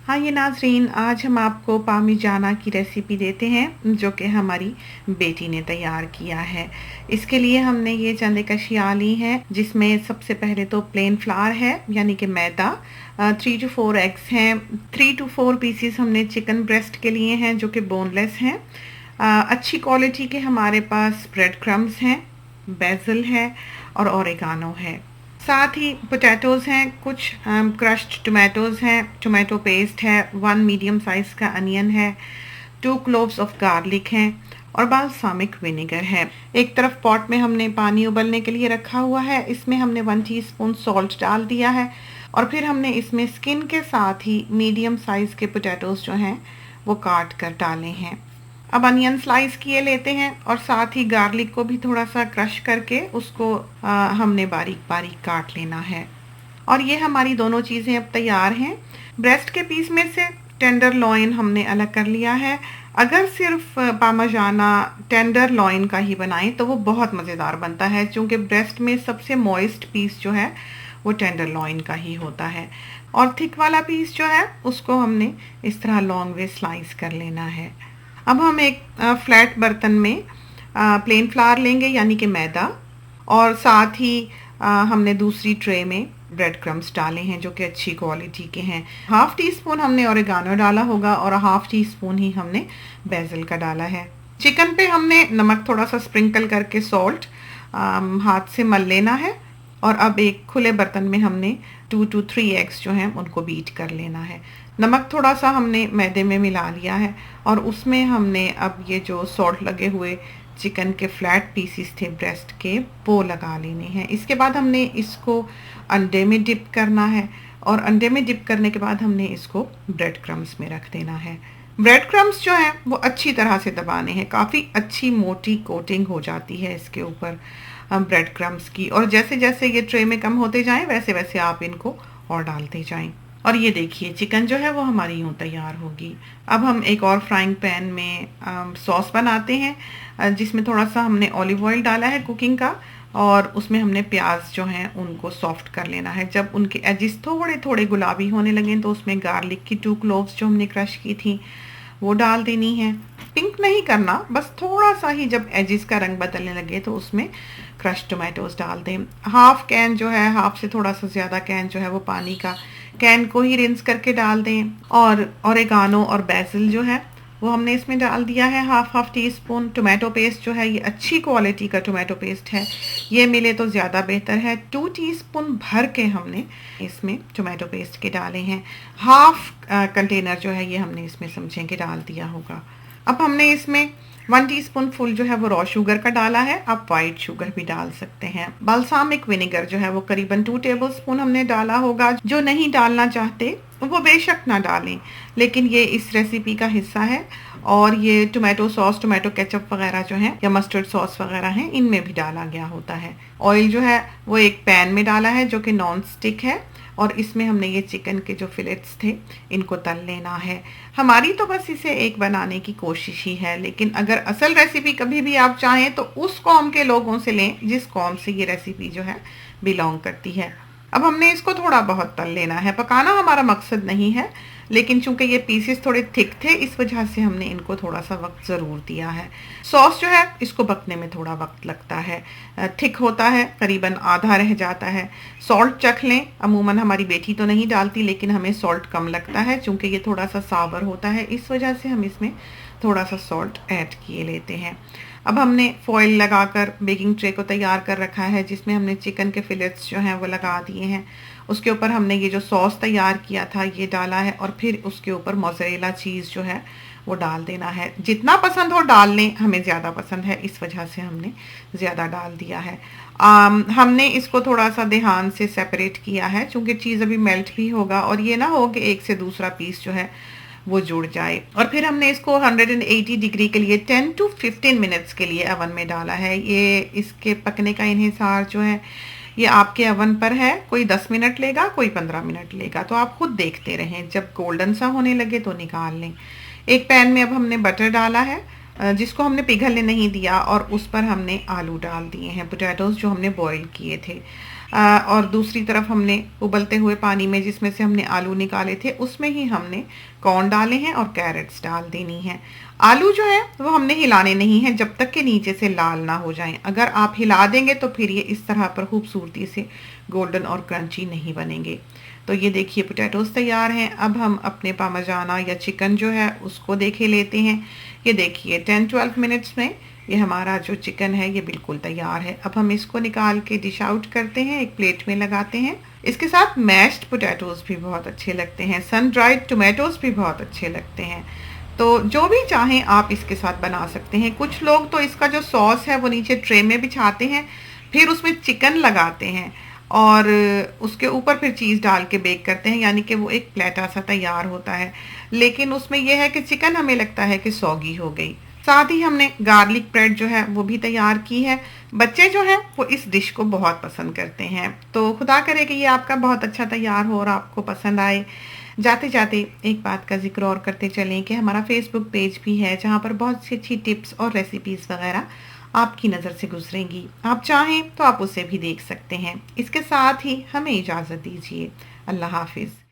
हाँ ये नाज़रीन, आज हम आपको पामिजाना की रेसिपी देते हैं जो कि हमारी बेटी ने तैयार किया है। इसके लिए हमने ये चंद एक अशिया ली हैं, जिसमें सबसे पहले तो प्लेन फ्लावर है यानी कि मैदा, 3 टू 4 एग्स हैं, 3 टू 4 पीसीस हमने चिकन ब्रेस्ट के लिए हैं जो कि बोनलेस हैं। अच्छी क्वालिटी के हमारे पास ब्रेड क्रम्स हैं, बेसिल है और ओरिगानो है। साथ ही पोटैटोज़ हैं, कुछ क्रश्ड टोमेटोज़ हैं, टोमेटो पेस्ट है, 1 मीडियम साइज़ का अनियन है, 2 क्लोव्स ऑफ गार्लिक हैं और बाल्सामिक विनेगर है। एक तरफ पॉट में हमने पानी उबलने के लिए रखा हुआ है, इसमें हमने 1 टीस्पून सॉल्ट डाल दिया है और फिर हमने इसमें स्किन के साथ ही मीडियम साइज़ के पोटैटोज़ जो हैं वो काट कर डाले हैं। अब अनियन स्लाइस किए लेते हैं और साथ ही गार्लिक को भी थोड़ा सा क्रश करके उसको हमने बारीक बारीक काट लेना है। और ये हमारी दोनों चीज़ें अब तैयार हैं। ब्रेस्ट के पीस में से टेंडर लॉइन हमने अलग कर लिया है। अगर सिर्फ पामाजाना टेंडर लॉइन का ही बनाएं तो वो बहुत मज़ेदार बनता है, क्योंकि ब्रेस्ट में सबसे मॉइस्ट पीस जो है वो टेंडर लॉइन का ही होता है। और थिक वाला पीस जो है उसको हमने इस तरह लॉन्ग वे स्लाइस कर लेना है। अब हम एक फ्लैट बर्तन में प्लेन फ्लावर लेंगे यानी कि मैदा, और साथ ही हमने दूसरी ट्रे में ब्रेड क्रम्स डाले हैं जो कि अच्छी क्वालिटी के हैं। 1/2 टीस्पून हमने ओरिगानो डाला होगा और 1/2 टीस्पून ही हमने बेसिल का डाला है। चिकन पे हमने नमक थोड़ा सा स्प्रिंकल करके सॉल्ट हाथ से मल लेना है। और अब एक खुले बर्तन में हमने 2 टू 3 एग्स जो हैं उनको बीट कर लेना है। नमक थोड़ा सा हमने मैदे में मिला लिया है और उसमें हमने अब ये जो सॉल्ट लगे हुए चिकन के फ्लैट पीसीस थे ब्रेस्ट के, वो लगा लेने हैं। इसके बाद हमने इसको अंडे में डिप करना है और अंडे में डिप करने के बाद हमने इसको ब्रेड क्रम्स में रख देना है। ब्रेड क्रम्स जो हैं वो अच्छी तरह से दबाने हैं, काफ़ी अच्छी मोटी कोटिंग हो जाती है इसके ऊपर ब्रेड क्रम्स की। और जैसे जैसे ये ट्रे में कम होते जाएं वैसे वैसे आप इनको और डालते जाएं। और ये देखिए चिकन जो है वो हमारी यूँ तैयार होगी। अब हम एक और फ्राइंग पैन में सॉस बनाते हैं, जिसमें थोड़ा सा हमने ऑलिव ऑयल डाला है कुकिंग का, और उसमें हमने प्याज जो हैं उनको सॉफ्ट कर लेना है। जब उनके एजिस थोड़े थोड़े गुलाबी होने लगें तो उसमें गार्लिक की 2 क्लोव्स जो हमने क्रश की थी वो डाल देनी है। पिंक नहीं करना, बस थोड़ा सा ही जब एजिस का रंग बदलने लगे तो उसमें क्रश टोमेटोज डाल दें। हाफ कैन जो है, हाफ से थोड़ा सा ज़्यादा कैन जो है वो पानी का, कैन को ही रिंस करके डाल दें। और ओरिगानो और बेसिल जो है वो हमने इसमें डाल दिया है, हाफ टीस्पून। टोमेटो पेस्ट जो है ये अच्छी क्वालिटी का टोमेटो पेस्ट है, ये मिले तो ज़्यादा बेहतर है। 2 टीस्पून भर के हमने इसमें टोमेटो पेस्ट के डाले हैं। हाफ कंटेनर जो है ये हमने इसमें समझें कि डाल दिया होगा। अब हमने इसमें 1 टीस्पून फुल जो है वो रॉ शुगर का डाला है, आप वाइट शुगर भी डाल सकते हैं। बाल्सामिक विनेगर जो है वो करीबन 2 टेबलस्पून हमने डाला होगा। जो नहीं डालना चाहते वो बेशक ना डालें, लेकिन ये इस रेसिपी का हिस्सा है। और ये टोमेटो सॉस, टोमेटो केचप वगैरह जो है या मस्टर्ड सॉस वगैरह हैं, इनमें भी डाला गया होता है। ऑयल जो है वो एक पैन में डाला है जो कि नॉन स्टिक है, और इसमें हमने ये चिकन के जो फिलेट्स थे इनको तल लेना है। हमारी तो बस इसे एक बनाने की कोशिश ही है, लेकिन अगर असल रेसिपी कभी भी आप चाहें तो उस कौम के लोगों से लें जिस कौम से ये रेसिपी जो है बिलोंग करती है। अब हमने इसको थोड़ा बहुत तल लेना है, पकाना हमारा मकसद नहीं है, लेकिन चूंकि ये पीसेस थोड़े थिक थे इस वजह से हमने इनको थोड़ा सा वक्त ज़रूर दिया है। सॉस जो है इसको पकने में थोड़ा वक्त लगता है, थिक होता है, करीबन आधा रह जाता है। सॉल्ट चख लें, अमूमन हमारी बेटी तो नहीं डालती लेकिन हमें सॉल्ट कम लगता है, चूँकि ये थोड़ा सा सावर होता है, इस वजह से हम इसमें थोड़ा सा सॉल्ट ऐड किए लेते हैं। अब हमने फॉइल लगाकर बेकिंग ट्रे को तैयार कर रखा है, जिसमें हमने चिकन के फिलेट्स जो हैं वो लगा दिए हैं। उसके ऊपर हमने ये जो सॉस तैयार किया था ये डाला है, और फिर उसके ऊपर मोज़रेला चीज़ जो है वो डाल देना है। जितना पसंद हो डाल लें, हमें ज़्यादा पसंद है इस वजह से हमने ज़्यादा डाल दिया है। हमने इसको थोड़ा सा ध्यान से सेपरेट किया है, चूँकि चीज़ अभी मेल्ट भी होगा और ये ना हो कि एक से दूसरा पीस जो है वो जुड़ जाए। और फिर हमने इसको 180 डिग्री के लिए 10 टू 15 मिनट्स के लिए अवन में डाला है। ये इसके पकने का इन्हिसार जो है ये आपके अवन पर है, कोई 10 मिनट लेगा, कोई 15 मिनट लेगा, तो आप खुद देखते रहें। जब गोल्डन सा होने लगे तो निकाल लें। एक पैन में अब हमने बटर डाला है, जिसको हमने पिघलने नहीं दिया, और उस पर हमने आलू डाल दिए हैं, पोटैटोज़ जो हमने बॉईल किए थे। और दूसरी तरफ हमने उबलते हुए पानी में जिसमें से हमने आलू निकाले थे उसमें ही हमने कॉर्न डाले हैं और कैरेट्स डाल देनी है। आलू जो है वो हमने हिलाने नहीं है जब तक कि नीचे से लाल ना हो जाएं। अगर आप हिला देंगे तो फिर ये इस तरह पर खूबसूरती से गोल्डन और क्रंची नहीं बनेंगे। तो ये देखिए पोटैटोज तैयार हैं। अब हम अपने पामाजाना या चिकन जो है उसको देखे लेते हैं। ये देखिए 10-12 मिनट्स में ये हमारा जो चिकन है ये बिल्कुल तैयार है। अब हम इसको निकाल के डिश आउट करते हैं, एक प्लेट में लगाते हैं। इसके साथ मैश्ड पोटैटोज भी बहुत अच्छे लगते हैं, सन ड्राइड टोमेटोज भी बहुत अच्छे लगते हैं। तो जो भी चाहें आप इसके साथ बना सकते हैं। कुछ लोग तो इसका जो सॉस है वो नीचे ट्रे में बिछाते हैं, फिर उसमें चिकन लगाते हैं और उसके ऊपर फिर चीज़ डाल के बेक करते हैं, यानी कि वो एक प्लेटा सा तैयार होता है। लेकिन उसमें यह है कि चिकन हमें लगता है कि सौगी हो गई। साथ ही हमने गार्लिक ब्रेड जो है वो भी तैयार की है। बच्चे जो हैं वो इस डिश को बहुत पसंद करते हैं। तो खुदा करे कि ये आपका बहुत अच्छा तैयार हो और आपको पसंद आए। जाते जाते एक बात का जिक्र और करते चलें कि हमारा फेसबुक पेज भी है जहाँ पर बहुत सी अच्छी टिप्स और रेसिपीज़ वगैरह आपकी नज़र से गुजरेंगी। आप चाहें तो आप उसे भी देख सकते हैं। इसके साथ ही हमें इजाज़त दीजिए। अल्लाह हाफिज़।